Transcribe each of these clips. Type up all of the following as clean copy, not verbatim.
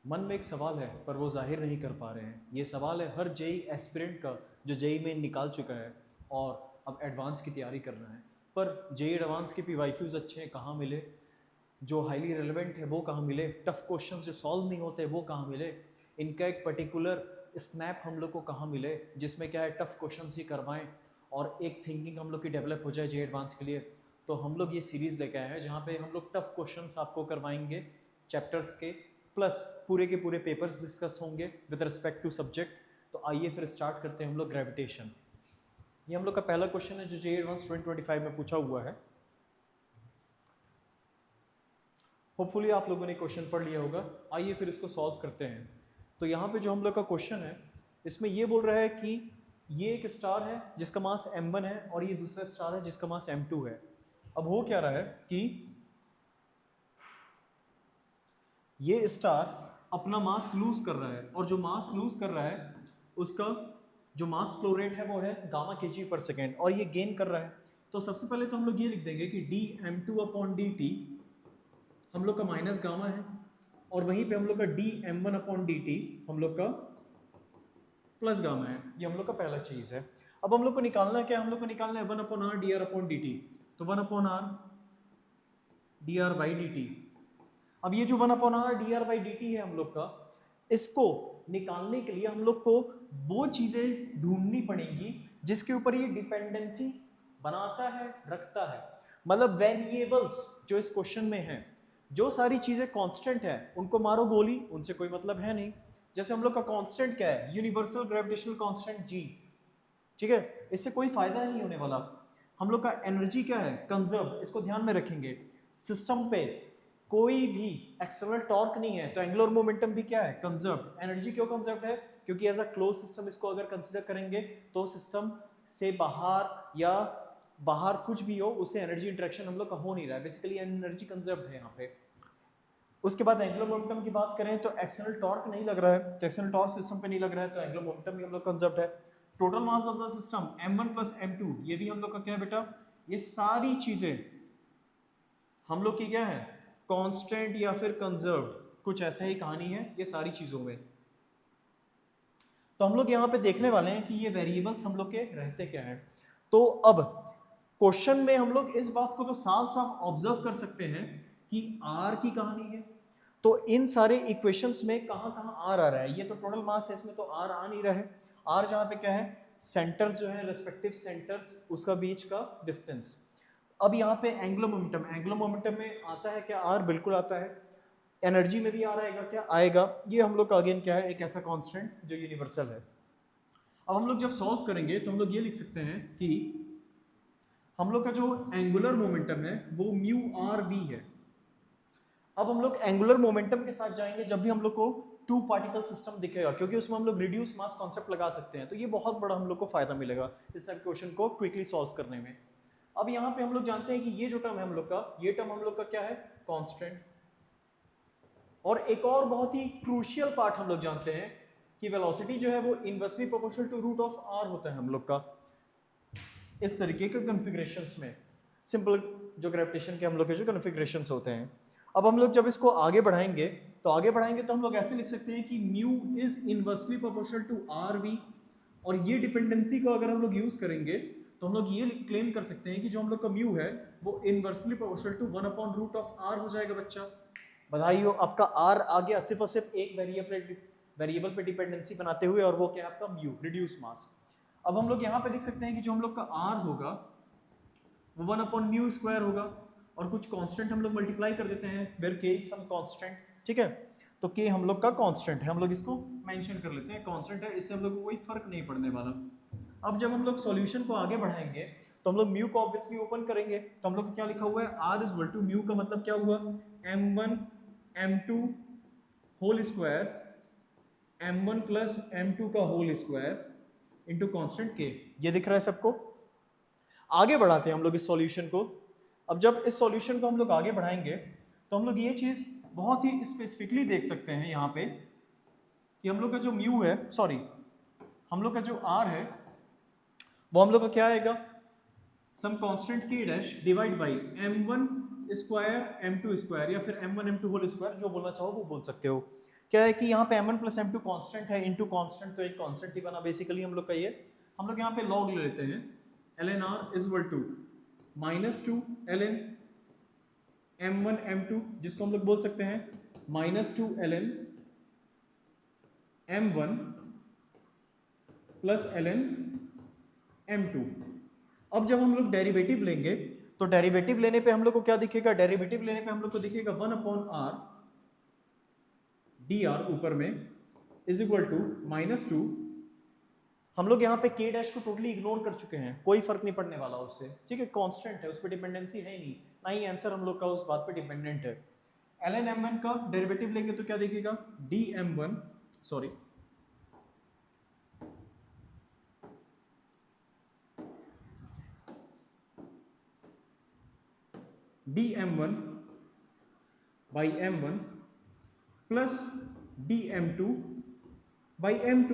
मन में एक सवाल है पर वो जाहिर नहीं कर पा रहे हैं। ये सवाल है हर जेई एस्पिरेंट का जो जेई में निकाल चुका है और अब एडवांस की तैयारी करना है। पर जेई एडवांस के पीवाईक्यूज अच्छे हैं, कहाँ मिले? जो हाईली रेलेवेंट है वो कहाँ मिले? टफ क्वेश्चन जो सॉल्व नहीं होते वो कहाँ मिले? इनका एक पर्टिकुलर स्नैप हम लोग को कहाँ मिले जिसमें क्या है टफ क्वेश्चन ही करवाएं और एक थिंकिंग हम लोग की डेवलप हो जाए जे एडवांस के लिए। तो हम लोग ये सीरीज़ लेके आए हैं जहाँ पे हम लोग टफ क्वेश्चंस आपको करवाएंगे चैप्टर्स के, प्लस पूरे के पूरे पेपर्स डिस्कस होंगे विद रिस्पेक्ट टू सब्जेक्ट। तो आइए फिर स्टार्ट करते हैं हम लोग ग्रेविटेशन। ये हम लोग का पहला क्वेश्चन है जो जे एडवांस 2025 में पूछा हुआ है। होपफुली आप लोगों ने क्वेश्चन पढ़ लिया होगा। आइए फिर इसको सॉल्व करते हैं। तो यहाँ पे जो हम लोग का क्वेश्चन है इसमें ये बोल रहा है कि ये एक स्टार है जिसका मास m1 है और ये दूसरा स्टार है जिसका मास m2 है। अब हो क्या रहा है कि ये स्टार अपना मास लूज कर रहा है और जो मास लूज कर रहा है उसका जो मास फ्लो रेट है वो है गामा kg/सेकेंड और ये गेन कर रहा है। तो सबसे पहले तो हम लोग ये लिख देंगे कि dm2/dt हम लोग का माइनस गामा है और वहीं पे हम लोग का dm1/dt हम लोग का प्लस गामा है। ये हम लोग का पहला चीज है। अब हम लोग को निकालना क्या? हम लोग को निकालना है 1/r dr/dt। तो 1/r dr/dt। अब ये जो 1/r dr/dt है हम लोग का, इसको निकालने के लिए हम लोग को वो चीजें ढूंढनी पड़ेंगी जिसके ऊपर ये डिपेंडेंसी बनाता है, रखता है। मतलब वेरिएबल्स जो इस क्वेश्चन में है, जो सारी चीजें कांस्टेंट है उनको मारो गोली, उनसे कोई मतलब है नहीं। जैसे हम लोग का कांस्टेंट क्या है? यूनिवर्सल ग्रेविटेशनल कांस्टेंट जी, ठीक है, इससे कोई फायदा नहीं होने वाला। हम लोग का एनर्जी क्या है? कंजर्व, इसको ध्यान में रखेंगे। सिस्टम पे कोई भी एक्सटर्नल टॉर्क नहीं है तो एंगुलर मोमेंटम भी क्या है? कंजर्व्ड। एनर्जी क्यों कंजर्व्ड है? क्योंकि एज अ क्लोज सिस्टम इसको अगर कंसीडर करेंगे तो सिस्टम से बाहर या बाहर कुछ भी हो उससे एनर्जी इंटरेक्शन हम लोग का हो नहीं रहा है, बेसिकली एनर्जी कंजर्व्ड है यहाँ पे। उसके बाद एंगुलर मोमेंटम की बात करें तो एक्सटर्नल टॉर्क नहीं लग रहा है, तो एक्सटर्नल टॉर्क सिस्टम पे नहीं लग रहा है तो एंगुलर मोमेंटम भी हम लोग कंजर्व्ड है। Total mass of the system m1 plus m2, ये भी हम लोग का क्या है बेटा? ये सारी चीजें हम लोग की क्या है? कांस्टेंट या फिर कंजर्व्ड, कुछ ऐसा ही कहानी है ये सारी चीजों में। तो हम लोग यहाँ पे देखने वाले हैं कि ये वेरिएबल्स हम लोग के रहते क्या हैं। तो अब क्वेश्चन में हम लोग इस बात को तो साफ साफ ऑब्जर्व कर सकते हैं कि आर की कहानी है। तो इन सारे इक्वेशंस में कहाँ कहाँ आर आ रहा है? ये तो टोटल मास है, इसमें तो आर आ नहीं रहा है। आर जहाँ पे क्या है? सेंटर्स जो है, रेस्पेक्टिव सेंटर्स, उसका बीच का डिस्टेंस। अब यहाँ पे एंगुलर मोमेंटम, एंगुलर मोमेंटम में आता है क्या? आर बिल्कुल आता है। एनर्जी में भी आ रहेगा क्या? आएगा। ये हम लोग का अगेन क्या है? एक ऐसा कांस्टेंट जो यूनिवर्सल है। अब हम लोग जब सॉल्व करेंगे तो हम लोग ये लिख सकते हैं कि हम लोग का जो एंगुलर मोमेंटम है वो म्यू आर वी है। अब हम लोग एंगुलर मोमेंटम के साथ जाएंगे जब भी हम लोग को टू पार्टिकल सिस्टम दिखेगा, क्योंकि उसमें हम लोग रिड्यूस मास कॉन्सेप्ट लगा सकते हैं। तो ये बहुत बड़ा हम लोग को फायदा मिलेगा इस क्वेश्चन को क्विकली सॉल्व करने में। अब यहाँ पे हम लोग जानते हैं कि ये जो टर्म है हम लोग का, ये टर्म हम लोग का क्या है? कांस्टेंट। और एक और बहुत ही क्रूशियल पार्ट हम लोग जानते हैं कि वेलोसिटी जो है वो inversely proportional to root of r होता है हम लोग का इस तरीके के कॉन्फ़िगरेशंस में। सिंपल जो ग्रेविटेशन के हम लोग के जो कॉन्फ़िगरेशंस होते हैं। अब हम लोग जब इसको आगे बढ़ाएंगे तो हम लोग ऐसे लिख सकते हैं कि mu is inversely proportional to r v. और ये डिपेंडेंसी को अगर हम लोग यूज करेंगे तो हम लोग ये क्लेम कर सकते हैं कि जो हम लोग का म्यू है वो इनवर्सली प्रोपोर्शनल टू 1/√r हो जाएगा बच्चा। बधाई हो, आपका r आ गया सिर्फ और सिर्फ एक वेरिएबल पे डिपेंडेंसी बनाते हुए, और वो क्या है? आपका म्यू, रिड्यूस मास। अब हम लोग यहाँ पे लिख सकते हैं कि जो हम लोग का r होगा वो 1/μ² होगा और कुछ कांस्टेंट हम लोग मल्टीप्लाई कर देते हैं where k is some constant, ठीक है। तो k हम लोग का कांस्टेंट है, हम लोग इसको मेंशन कर लेते हैं, कांस्टेंट है, इससे हम लोग को कोई फर्क नहीं पड़ने वाला। अब जब हम लोग सॉल्यूशन को आगे बढ़ाएंगे तो हम लोग म्यू को ऑब्वियसली ओपन करेंगे। तो हम लोग को क्या लिखा हुआ है? r is equal to mu का मतलब क्या हुआ? m1 m2 whole square, m1 plus m2 का whole square into constant k। ये दिख रहा है सबको? आगे बढ़ाते हैं हम लोग इस सॉल्यूशन को। अब जब इस सॉल्यूशन को हम लोग आगे बढ़ाएंगे तो हम लोग ये चीज बहुत ही स्पेसिफिकली देख सकते हैं यहाँ पे कि हम लोग का जो म्यू है, सॉरी, हम लोग का जो r है वो हम लोग का क्या आएगा? Some constant k dash divide by m1 square m2 square, या फिर m1 m2 होल स्क्वायर, जो बोलना चाहो वो बोल सकते हो। क्या है कि यहाँ पे m1 प्लस m2 कॉन्स्टेंट है, इनटू कॉन्स्टेंट तो एक कॉन्स्टेंट ही बना बेसिकली हम लोग का ये। हम लोग यहाँ पे लॉग ले लेते हैं, ln r is equal to -2 ln m1 m2, जिसको हम लोग बोल सकते हैं -2 ln m1 plus ln m2। अब जब हम लोग डेरिवेटिव लेंगे तो डेरिवेटिव लेने पे हम लोग को क्या दिखेगा, डेरिवेटिव लेने पे हम लोग को दिखेगा 1/r dr ऊपर में इज इक्वल टू -2। हम लोग यहाँ पे k डैश को टोटली इग्नोर कर चुके हैं, कोई फर्क नहीं पड़ने वाला उससे, ठीक है, कांस्टेंट है, उस पर डिपेंडेंसी है ही नहीं, ना ही आंसर हम लोग का उस बात पे डिपेंडेंट है। ln m1 का डेरिवेटिव लेंगे तो क्या दिखेगा, dm1 sorry dm1 by m1 plus dm2 by m2।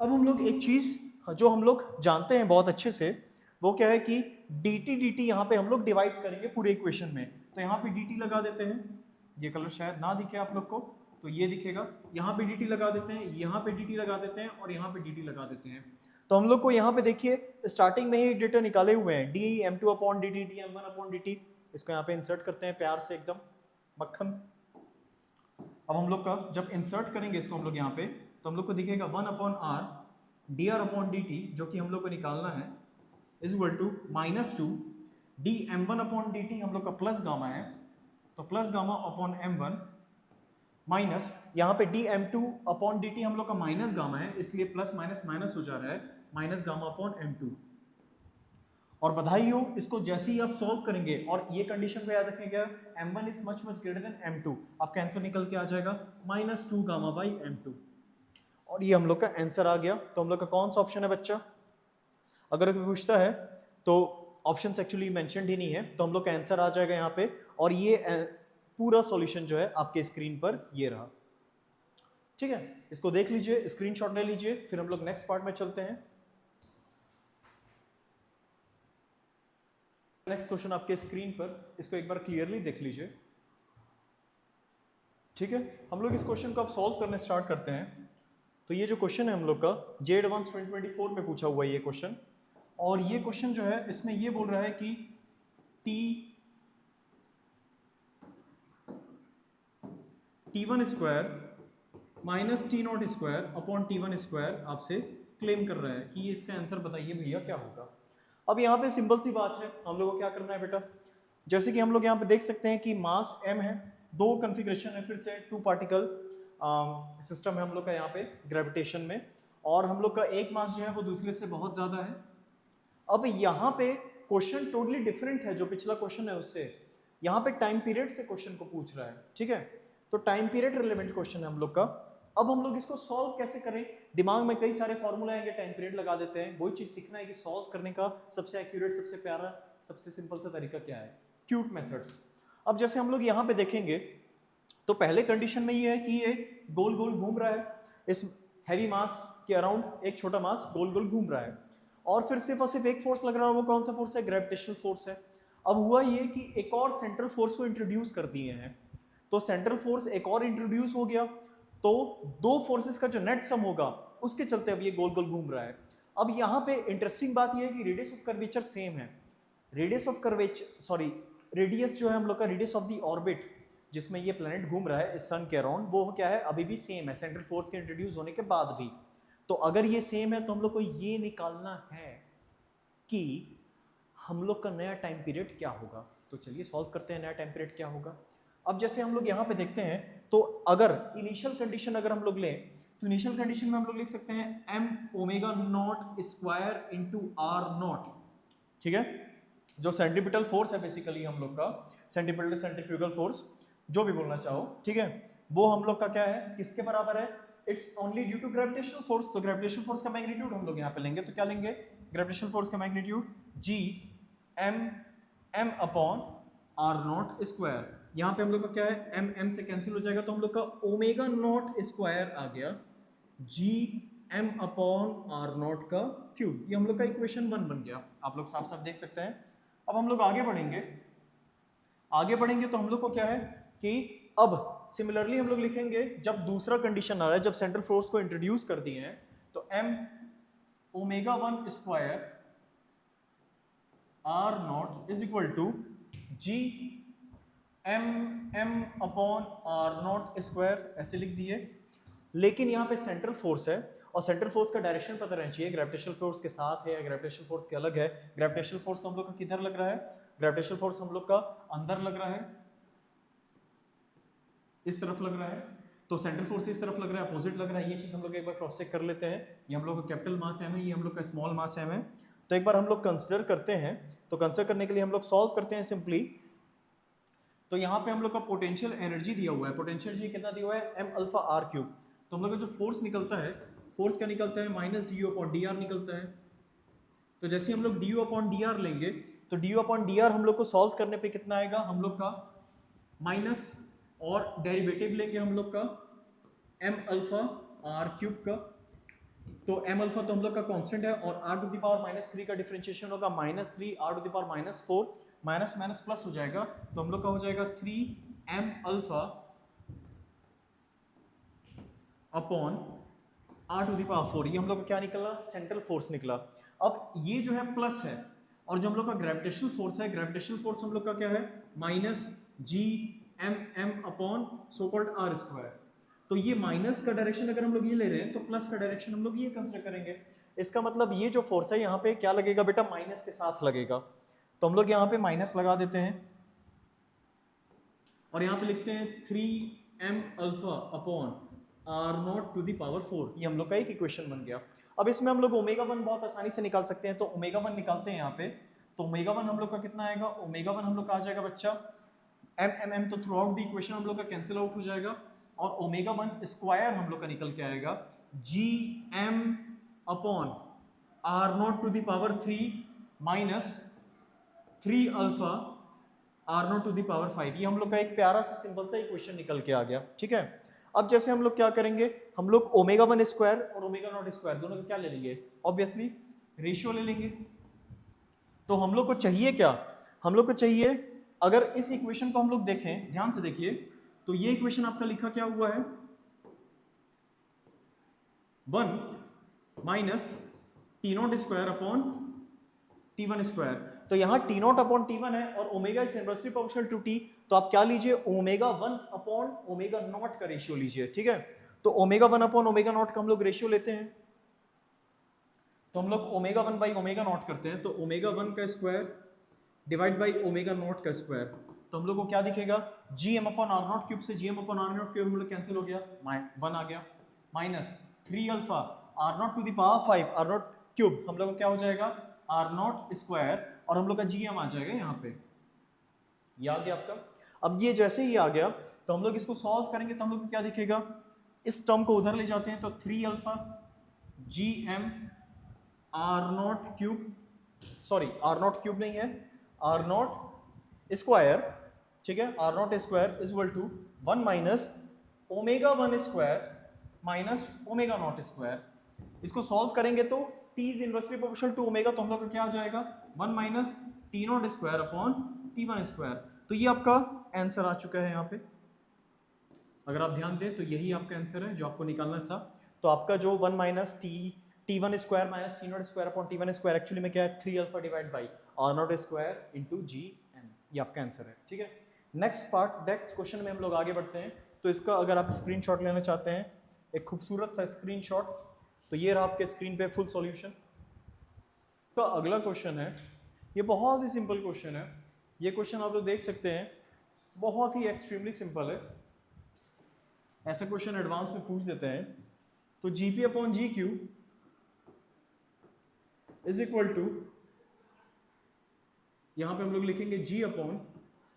अब हम लोग एक चीज जो हम लोग जानते हैं बहुत अच्छे से, वो क्या है कि dt यहाँ पे हम लोग डिवाइड करेंगे पूरे इक्वेशन में, तो यहाँ पे dt लगा देते हैं, ये कलर शायद ना दिखे आप लोग को, तो ये दिखेगा, यहाँ पे dt लगा देते हैं, यहाँ पे dt लगा देते हैं और यहाँ पे dt लगा देते हैं। तो हम लोग को यहाँ पे देखिए स्टार्टिंग में ही डेटा निकाले हुए हैं, dm2 upon dt, dm1 upon dt, इसको यहाँ पे इंसर्ट करते हैं प्यार से एकदम मक्खन। अब हम लोग का जब इंसर्ट करेंगे इसको हम लोग यहाँ पे, तो हम लोग को दिखेगा 1/r dr अपॉन dt, जो कि हम लोग को निकालना है, is equal to -2 dm1 upon dt हम लोग का प्लस गामा है, तो plus gamma upon m1 minus यहाँ पे dm2 अपॉन dt हम लोग का माइनस गामा है, इसलिए प्लस माइनस माइनस हो जा रहा है, माइनस गामा अपॉन m2। और बधाई हो, इसको जैसे ही आप सॉल्व करेंगे और ये कंडीशन को याद रखेंगे, m1 is much much greater than m2, आपका आंसर निकल के आ जाएगा -2 गामा बाई m2, और ये हम लोग का आंसर आ गया। तो हम लोग का कौन सा ऑप्शन है बच्चा, अगर कोई पूछता है तो ऑप्शंस एक्चुअली मेंशन्ड ही नहीं है, तो हम लोग का आंसर आ जाएगा यहाँ पे, और ये पूरा सॉल्यूशन जो है आपके स्क्रीन पर ये रहा, ठीक है, इसको देख लीजिए, स्क्रीनशॉट ले लीजिए, फिर हम लोग नेक्स्ट पार्ट में चलते हैं। नेक्स्ट क्वेश्चन आपके स्क्रीन पर, इसको एक बार क्लियरली देख लीजिए, ठीक है। हम लोग इस क्वेश्चन को अब सॉल्व करने स्टार्ट करते हैं। तो ये जो क्वेश्चन है हम लोग का जे एडवांस 2024 में पूछा हुआ है ये क्वेश्चन, और ये क्वेश्चन जो है इसमें ये बोल रहा है कि t1 square minus t0 square upon t1 square आपसे क्लेम कर रहा है कि ये इसका आंसर बताइए भैया क्या होगा। अब यहाँ पे सिंपल सी बात है, हम लोग को क्या करना है बेटा, जैसे कि हम लोग यहाँ पे देख सकते हैं कि मास m है, दो कन्फिग्रेशन है, फिर से 2 पार्टिकल सिस्टम है हम लोग का यहाँ पे ग्रेविटेशन में, और हम लोग का एक मास जो है वो दूसरे से बहुत ज़्यादा है। अब यहाँ पे क्वेश्चन टोटली डिफरेंट है जो पिछला क्वेश्चन है उससे, यहाँ पे टाइम पीरियड से क्वेश्चन को पूछ रहा है, ठीक है, तो टाइम पीरियड रिलेवेंट क्वेश्चन है हम लोग का। अब हम लोग इसको सॉल्व कैसे करें, दिमाग में कई सारे फॉर्मूला आएंगे, टाइम पीरियड लगा देते हैं, वही चीज़ सीखना है कि सॉल्व करने का सबसे एक्यूरेट, सबसे प्यारा, सबसे सिंपल सा तरीका क्या है, क्यूट मेथड्स। अब जैसे हम लोग यहाँ पे देखेंगे तो पहले कंडीशन में ये है कि ये गोल गोल घूम रहा है, इस हैवी मास के अराउंड एक छोटा मास गोल गोल घूम रहा है, और फिर सिर्फ और सिर्फ एक फोर्स लग रहा है, वो कौन सा फोर्स है, ग्रेविटेशनल फोर्स है। अब हुआ ये कि एक और सेंट्रल फोर्स को इंट्रोड्यूस कर दिए हैं, तो सेंट्रल फोर्स एक और इंट्रोड्यूस हो गया, तो दो फोर्सेस का जो नेट सम होगा उसके चलते अब ये गोल गोल घूम रहा है। अब यहाँ पे इंटरेस्टिंग बात ये है कि रेडियस ऑफ कर्वेचर सेम है, radius of curvature sorry radius जो है हम लोग का रेडियस ऑफ द ऑर्बिट जिसमें ये प्लैनेट घूम रहा है इस सन के अराउंड, वो क्या है अभी भी सेम है सेंट्रल फोर्स के इंट्रोड्यूस होने के बाद भी। तो अगर ये सेम है तो हम लोग को ये निकालना है कि हम लोग का नया टाइम पीरियड क्या होगा। तो चलिए सॉल्व करते हैं, नया टाइम पीरियड क्या होगा। अब जैसे हम लोग यहाँ पे देखते हैं, तो अगर इनिशियल कंडीशन अगर हम लोग लें तो इनिशियल कंडीशन में हम लोग लिख सकते हैं m omega naught square into r naught, ठीक है, जो सेंट्रीपिटल फोर्स है बेसिकली हम लोग का, सेंट्रीपिटल सेंट्रीफ्यूगल फोर्स जो भी बोलना चाहो, ठीक है, वो हम लोग का क्या है, किसके बराबर है, it's only due to gravitational force. तो ग्रेविटेशनल फोर्स का मैग्नीट्यूड हम लोग यहाँ पे लेंगे, तो क्या लेंगे, ग्रेविटेशनल फोर्स का magnitude g m upon are naught square. यहाँ पे हम लोग का क्या है, m से कैंसिल हो जाएगा, तो हम लोग का ओमेगा नॉट स्क्वायर आ गया g m upon are naught का क्यूब। ये हम लोग का इक्वेशन 1 बन गया, आप लोग साफ साफ देख सकते हैं। अब हम लोग आगे बढ़ेंगे तो हम लोग को क्या है कि अब सिमिलरली हम लोग लिखेंगे जब दूसरा कंडीशन आ रहा है, जब सेंट्रल फोर्स को इंट्रोड्यूस कर दिए हैं, तो m omega 1 square r naught is equal to g m upon are naught square, ऐसे लिख दिए। लेकिन यहाँ पे सेंट्रल फोर्स है और सेंट्रल फोर्स का डायरेक्शन पता रहना चाहिए, ग्रेविटेशनल फोर्स के साथ है या ग्रेविटेशनल फोर्स के अलग है। ग्रेविटेशनल फोर्स तो हम लोग का किधर लग रहा है, ग्रेविटेशनल फोर्स हम लोग का अंदर लग रहा है, इस तरफ लग रहा है, तो सेंट्रल फोर्स इस तरफ लग रहा है, अपोजिट लग रहा है। ये चीज हम लोग एक बार क्रॉस चेक कर लेते हैं। ये हम लोग का कैपिटल मास एम है, ये हम लोग का स्मॉल मास एम है। तो एक बार हम लोग कंसिडर करते हैं, तो कंसिडर करने के लिए हम लोग सॉल्व करते हैं सिंपली। तो यहाँ पे हम लोग का पोटेंशियल एनर्जी दिया हुआ है, पोटेंशियल एनर्जी कितना दिया हुआ है, एम अल्फा आर क्यूब। तो हम लोग का जो फोर्स निकलता है, फोर्स क्या निकलता है, minus D you upon D R निकलता है। तो जैसे हम लोग D you upon D R लेंगे, तो D you upon D R हम लोग को सॉल्व करने पे कितना आएगा, हम लोग का माइनस और डेरिवेटिव लेंगे हम लोग का एम अल्फा आर क्यूब का। तो एम अल्फा तो हम लोग का कांस्टेंट है और r to the power minus 3 का डिफरेंशिएशन होगा -3 r to the power -4, minus minus plus हो जाएगा, तो हम लोग का हो जाएगा 3 m alpha upon r to the power 4। ये हम लोग का क्या निकला, सेंट्रल फोर्स निकला। अब ये जो है प्लस है, और जो हम लोग का ग्रेविटेशनल फोर्स है, ग्रेविटेशनल फोर्स हम लोग का क्या है, minus g M upon so called r square. तो ये माइनस का डायरेक्शन अगर हम लोग ये ले रहे हैं, तो प्लस का डायरेक्शन हम लोग ये कंसीडर करेंगे। इसका मतलब ये जो फोर्स है यहाँ पे क्या लगेगा बेटा, माइनस के साथ लगेगा। तो हम लोग यहाँ पे माइनस लगा देते हैं और यहाँ पे लिखते हैं 3m alpha upon are naught to the power 4। ये हम लोग का एक इक्वेशन बन गया। अब इसमें हम लोग ओमेगा 1 बहुत आसानी से निकाल सकते हैं, तो ओमेगा 1 निकालते हैं यहाँ पे। तो ओमेगा 1 हम लोग का कितना आएगा, ओमेगा 1 हम लोग का आ जाएगा बच्चा एम तो थ्रू आउट द इक्वेशन हम लोग का कैंसिल आउट हो जाएगा, और ओमेगा 1 स्क्वायर हम लोग का निकल के आएगा g M upon are naught to the power 3 minus 3 alpha are naught to the power 5। ये हम लोग का एक प्यारा सा सिंपल सा इक्वेशन निकल के आ गया, ठीक है। अब जैसे हम लोग क्या करेंगे, हम लोग ओमेगा 1 स्क्वायर और ओमेगा नॉट स्क्वायर दोनों का क्या ले लेंगे, ऑब्वियसली रेशियो ले लेंगे। तो हम लोग को चाहिए क्या, हम लोग को चाहिए, अगर इस इक्वेशन को हम लोग देखें, ध्यान से देखिए, तो ये इक्वेशन आपका लिखा क्या हुआ है, 1 minus t naught square upon t one square. तो यहाँ t naught upon t one है और omega is inversely proportional to t, तो आप क्या लीजिए, ओमेगा 1 अपॉन ओमेगा नॉट का रेशियो लीजिए, ठीक है। तो ओमेगा 1 अपॉन ओमेगा नॉट का हम लोग रेशियो लेते हैं, तो हम लोग ओमेगा 1 बाई ओमेगा नॉट करते हैं, तो ओमेगा 1 का square divide by omega naught का स्क्वायर। तो हम लोग को क्या दिखेगा, G M upon are naught cube से G M upon are naught cube हम लोग कैंसिल हो गया, 1 आ गया, minus 3 alpha are naught to the power 5 R naught cube हम लोग को क्या हो जाएगा, आर नॉट स्क्वायर, और हम लोग का जी एम आ जाएगा यहाँ पे, ये आ गया आपका। अब ये जैसे ही आ गया, तो हम लोग इसको सॉल्व करेंगे, तो हम लोग को क्या दिखेगा, इस टर्म को उधर ले जाते हैं, तो 3 alpha g m r naught cube, sorry r naught cube नहीं है, आर नॉट स्क्वायर, ठीक है, r naught square is equal to 1 minus omega 1 square minus omega naught square. इसको सॉल्व करेंगे तो t is inversely proportional to omega, तो हम लोग का क्या आ जाएगा, 1 minus t naught square upon t one square. तो ये आपका आंसर आ चुका है यहाँ पे, अगर आप ध्यान दें तो यही आपका आंसर है जो आपको निकालना था। तो आपका जो 1 minus t one square minus t naught square upon t one square actually में क्या है, 3 alpha divide by r naught square into g m, ये आपका आंसर है, ठीक है। नेक्स्ट पार्ट, नेक्स्ट क्वेश्चन में हम लोग आगे बढ़ते हैं। तो इसका अगर आप स्क्रीनशॉट लेना चाहते हैं, एक खूबसूरत सा स्क्रीनशॉट, तो ये रहा आपके स्क्रीन पे फुल सॉल्यूशन। तो अगला क्वेश्चन है, ये बहुत ही सिंपल क्वेश्चन है, ये क्वेश्चन आप लोग देख सकते हैं, बहुत ही एक्सट्रीमली सिंपल है। ऐसा क्वेश्चन एडवांस में पूछ देते हैं। तो G P upon G Q is equal to, यहां पे हम लोग लिखेंगे G upon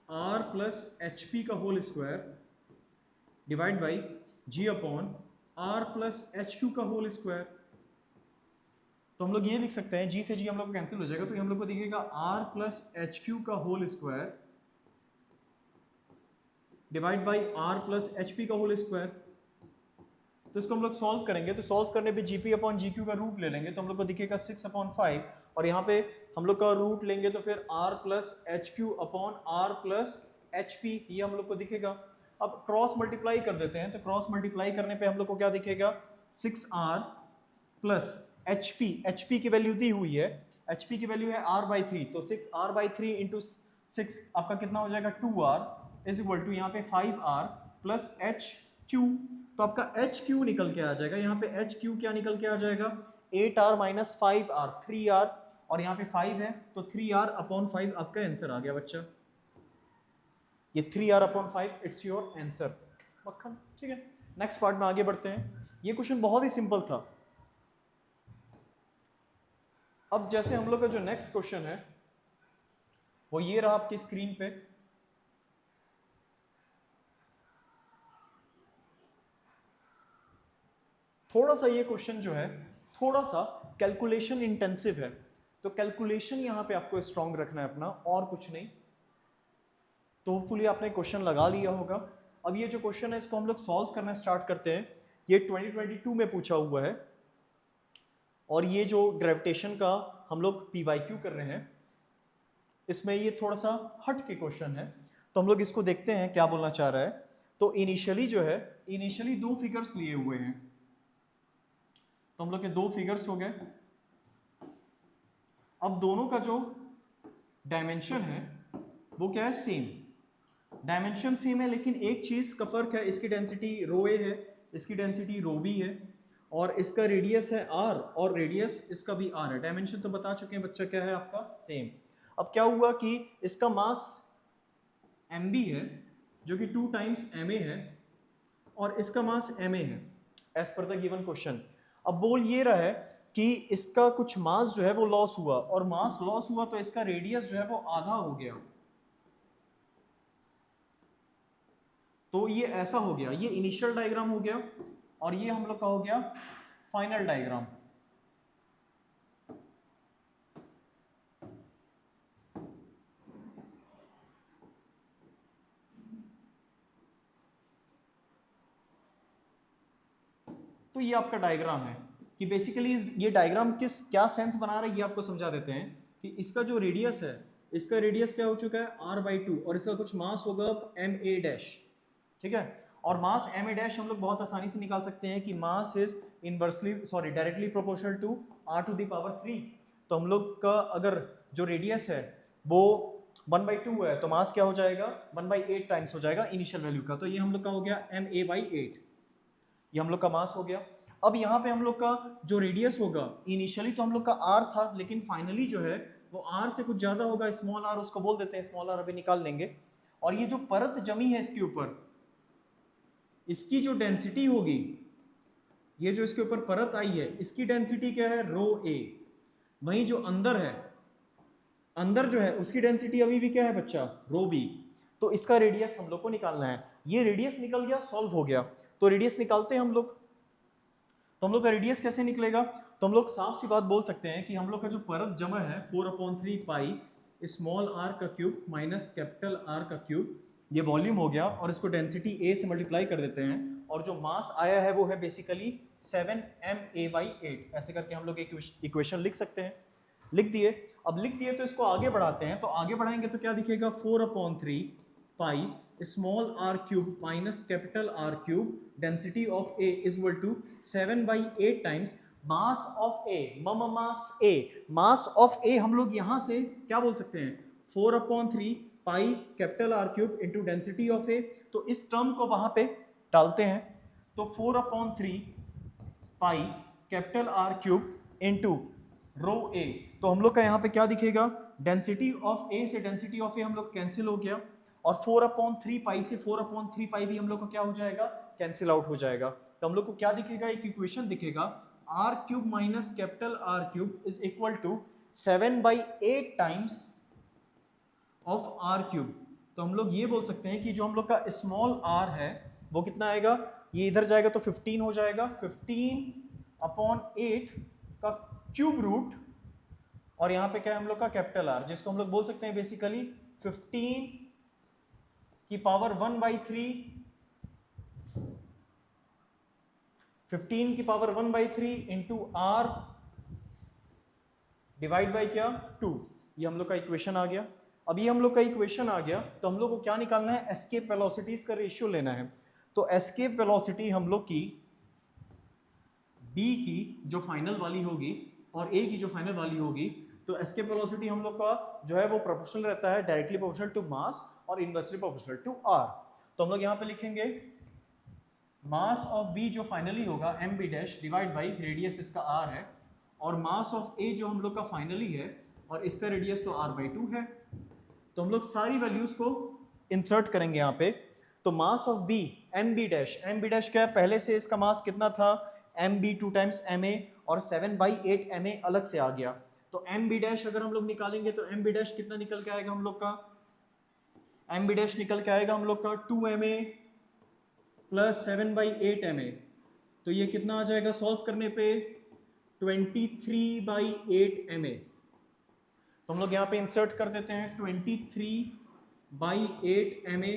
are plus H P का whole square divide by G upon are plus H Q का होल स्क्वायर। तो हम लोग ये लिख सकते हैं, जी से जी हम लोग को कैंसिल हो जाएगा, तो हम लोग को दिखेगा आर प्लस एच क्यू का whole square divide by r plus H P का होल स्क्वायर। तो इसको हम लोग सॉल्व करेंगे, तो सॉल्व करने पे जीपी अपॉन जी क्यू का रूट ले लेंगे, तो हम लोग को दिखेगा 6 अपॉन 5, और यहाँ पे हम लोग का रूट लेंगे तो फिर r plus H q upon are plus H p, ये हम लोग को दिखेगा। अब क्रॉस मल्टीप्लाई कर देते हैं, तो क्रॉस मल्टीप्लाई करने पे हम लोग को क्या दिखेगा 6r प्लस HP की वैल्यू दी हुई है, HP की वैल्यू है r/3, तो 6r/3 इंटू 6 आपका कितना हो जाएगा 2r इज इक्वल टू यहाँ पे 5r प्लस HQ, तो आपका HQ निकल के आ जाएगा, यहाँ पे HQ क्या निकल के आ जाएगा 8r माइनस 5r 3r, और यहाँ पे 5 है तो 3r अपॉन 5 आपका आंसर आ गया बच्चा, ये 3r upon 5 it's your answer मक्खन। ठीक है, नेक्स्ट पार्ट में आगे बढ़ते हैं। ये क्वेश्चन बहुत ही सिंपल था। अब जैसे हम लोग का जो नेक्स्ट क्वेश्चन है वो ये रहा आपकी स्क्रीन पे, थोड़ा सा ये क्वेश्चन जो है थोड़ा सा कैलकुलेशन इंटेंसिव है, तो कैलकुलेशन यहां पे आपको स्ट्रांग रखना है अपना, और कुछ नहीं। तो होपफुली आपने क्वेश्चन लगा लिया होगा। अब ये जो क्वेश्चन है इसको हम लोग सॉल्व करना स्टार्ट करते हैं। ये 2022 में पूछा हुआ है, और ये जो ग्रेविटेशन का हम लोग PYQ कर रहे हैं, इसमें ये थोड़ा सा हट के क्वेश्चन है, तो हम लोग इसको देखते हैं क्या बोलना चाह रहा है। तो इनिशियली जो है, इनिशियली दो फिगर्स लिए हुए हैं, तो हम लोग के दो फिगर्स हो गए। अब दोनों का जो डायमेंशन है वो क्या है, सेम डायमेंशन सेम है, लेकिन एक चीज का फर्क है, इसकी डेंसिटी ρ a है, इसकी डेंसिटी ρb है, और इसका रेडियस है r और रेडियस इसका भी r है। डायमेंशन तो बता चुके हैं बच्चा क्या है आपका सेम। अब क्या हुआ कि इसका मास mb है जो कि 2 टाइम्स ma है, और इसका मास ma है as per the given question. अब बोल ये रहा है कि इसका कुछ मास जो है वो लॉस हुआ, और मास लॉस हुआ तो इसका रेडियस जो है वो आधा हो गया, तो ये ऐसा हो गया, ये इनिशियल डायग्राम हो गया, और ये हम लोग का हो गया फाइनल डायग्राम। तो ये आपका डायग्राम है कि बेसिकली ये डायग्राम किस क्या सेंस बना रहा है ये आपको समझा देते हैं कि इसका जो रेडियस है, इसका रेडियस क्या हो चुका है r/2, और इसका कुछ मास होगा ma', ठीक है। और मास ma' हम लोग बहुत आसानी से निकाल सकते हैं कि mass is directly proportional to r⁻3। तो हम लोग का अगर जो रेडियस है वो 1/2 है, तो मास क्या हो जाएगा 1/8 टाइम्स हो जाएगा इनिशियल वैल्यू का, तो ये हम लोग का हो गया ma/8, ये हम लोग का मास हो गया। अब यहाँ पे हम लोग का जो रेडियस होगा, इनिशियली तो हम लोग का r था, लेकिन फाइनली जो है वो r से कुछ ज्यादा होगा, स्मॉल r उसको बोल देते हैं, स्मॉल r अभी निकाल लेंगे। और ये जो परत जमी है इसके ऊपर, इसकी जो डेंसिटी होगी, ये जो इसके ऊपर परत आई है इसकी डेंसिटी क्या है ρ a, वहीं जो अंदर है, अंदर जो है उसकी डेंसिटी अभी भी क्या है बच्चा ρb, तो इसका रेडियस हम लोग को निकालना है। ये रेडियस निकल गया, सॉल्व हो गया। तो रेडियस निकालते हैं हम लोग, तो हम लोग का रेडियस कैसे निकलेगा, तो हम लोग साफ सी बात बोल सकते हैं कि हम लोग का जो परत जमा है 4/3 पाई स्मॉल r का क्यूब माइनस कैपिटल R का क्यूब, ये वॉल्यूम हो गया, और इसको डेंसिटी a से मल्टीप्लाई कर देते हैं, और जो मास आया है वो है बेसिकली 7ma/8, ऐसे करके हम लोग एक इक्वेशन लिख सकते हैं। लिख दिए। अब लिख दिए तो इसको आगे बढ़ाते हैं, तो आगे बढ़ाएंगे तो क्या दिखेगा 4/3 pi small r cube minus capital R cube, density of A is equal to 7/8 times mass of A, mass of A हम लोग यहां से क्या बोल सकते हैं 4/3 pi capital R cube into density of A, तो इस टर्म को वहां पे डालते हैं, तो 4/3 pi capital R cube into ρ a, तो हम लोग का यहाँ पे क्या दिखेगा डेंसिटी ऑफ A से डेंसिटी ऑफ A हम लोग कैंसिल हो गया, और 4/3 पाई से 4/3 पाई भी हम लोग को क्या हो जाएगा कैंसिल आउट हो जाएगा। तो हम लोग को क्या दिखेगा, एक इक्वेशन दिखेगा r cube minus capital R cube is equal to 7/8 times of R cube. तो हम लोग ये बोल सकते हैं कि जो हम लोग का स्मॉल r है वो कितना आएगा, ये इधर जाएगा तो 15 हो जाएगा, 15/8 का क्यूब रूट, और यहाँ पे क्या है हम लोग का कैपिटल R, जिसको हम लोग बोल सकते हैं बेसिकली 15 की पावर 1/3, 15 की power 1/3 into R divide by क्या 2, ये हम लोग का इक्वेशन आ गया। अब ये हम लोग का इक्वेशन आ गया, तो हम लोग को क्या निकालना है, एस्केप वेलोसिटीज का रेशियो लेना है। तो एस्केप वेलोसिटी हम लोग की b की जो फाइनल वाली होगी और a की जो फाइनल वाली होगी, तो एस्केप वेलोसिटी हम लोग का जो है वो प्रोपोर्शनल रहता है, डायरेक्टली प्रोपोर्शनल टू मास और इनवर्सली प्रोपोर्शनल टू r। तो हम लोग यहाँ पे लिखेंगे मास ऑफ b जो फाइनली होगा mb dash divide by radius इसका r है, और मास ऑफ a जो हम लोग का फाइनली है और इसका रेडियस तो r/2 है। तो हम लोग सारी वैल्यूज को इंसर्ट करेंगे यहाँ पे। तो mass of b mb dash क्या है, पहले से इसका मास कितना था mb 2 टाइम्स ma और 7/8 ma अलग से आ गया। तो mb डैश अगर हम लोग निकालेंगे तो mb डैश कितना निकल के आएगा हम लोग का, mb डैश निकल के आएगा हम लोग का 2 ma प्लस 7/8 ma। तो ये कितना आ जाएगा सॉल्व करने पे 23/8 ma। तो हम लोग यहाँ पे इंसर्ट कर देते हैं 23/8 ma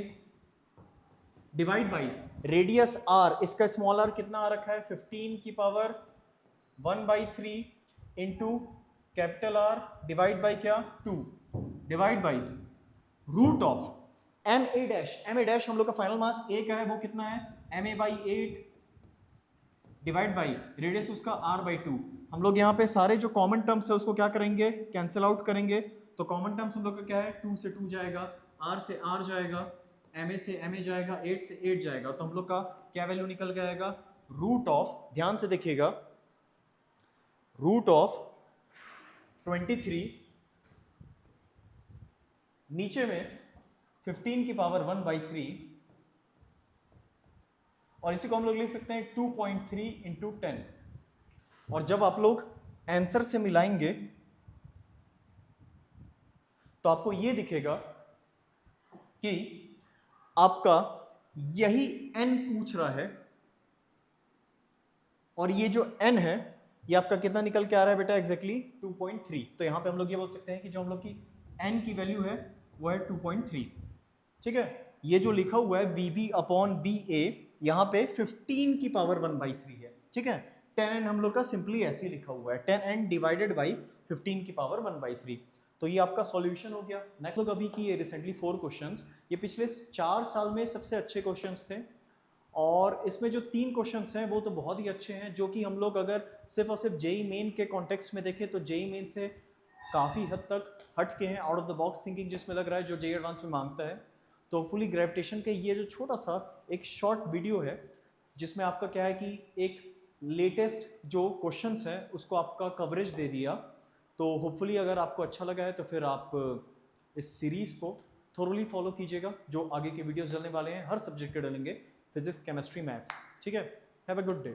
divide by radius r, इसका स्मॉल r कितना आ रखा है 15 की power 1/3 into capital R divide by क्या 2 divide by root of ma dash हम लोग का फाइनल मास a का है, वो कितना है ma/8 डिवाइड बाई रेडियस उसका r/2। हम लोग यहाँ पे सारे जो कॉमन टर्म्स है उसको क्या करेंगे, कैंसिल आउट करेंगे। तो कॉमन टर्म्स हम लोग का क्या है, 2 से 2 जाएगा, r से r जाएगा, ma से ma जाएगा, 8 से 8 जाएगा। तो हम लोग का क्या वैल्यू निकल के आएगा, रूट ऑफ, ध्यान से देखिएगा, रूट ऑफ 23 नीचे में 15 की पावर 1/3 और इसी को हम लोग लिख सकते हैं 2.3 इंटू 10। और जब आप लोग आंसर से मिलाएंगे तो आपको ये दिखेगा कि आपका यही n पूछ रहा है और ये जो n है ये आपका कितना निकल के आ रहा है बेटा, एग्जैक्टली 2.3। तो यहां पे हम लोग ये बोल सकते हैं कि जो हम लोग की n की वैल्यू है वो है 2.3। ठीक है, ये जो लिखा हुआ है VB/VA यहाँ पे 15 की पावर 1/3 है। ठीक है, 10n हम लोग का सिंपली ऐसे ही लिखा हुआ है, 10n डिवाइडेड बाई 15 की पावर 1/3। तो ये आपका सॉल्यूशन हो गया। नेक्स्ट लोग अभी की रिसेंटली 4 क्वेश्चंस, ये पिछले 4 साल में सबसे अच्छे क्वेश्चंस थे और इसमें जो 3 क्वेश्चंस हैं वो तो बहुत ही अच्छे हैं, जो कि हम लोग अगर सिर्फ और सिर्फ जेई मेन के कॉन्टेक्स्ट में देखें तो जेई मेन से काफ़ी हद तक हट के हैं, out of the box thinking जिसमें लग रहा है जो जेई एडवांस में मांगता है। तो फुली ग्रेविटेशन के ये जो छोटा सा एक शॉर्ट वीडियो है जिसमें आपका क्या है कि एक लेटेस्ट जो क्वेश्चंस हैं उसको आपका कवरेज दे दिया। तो होपफुली अगर आपको अच्छा लगा है तो फिर आप इस सीरीज़ को थोरली फॉलो कीजिएगा। जो आगे के वीडियोस डलने वाले हैं हर सब्जेक्ट के डलेंगे, फिजिक्स, केमिस्ट्री, मैथ्स। ठीक है, हैव अ गुड डे।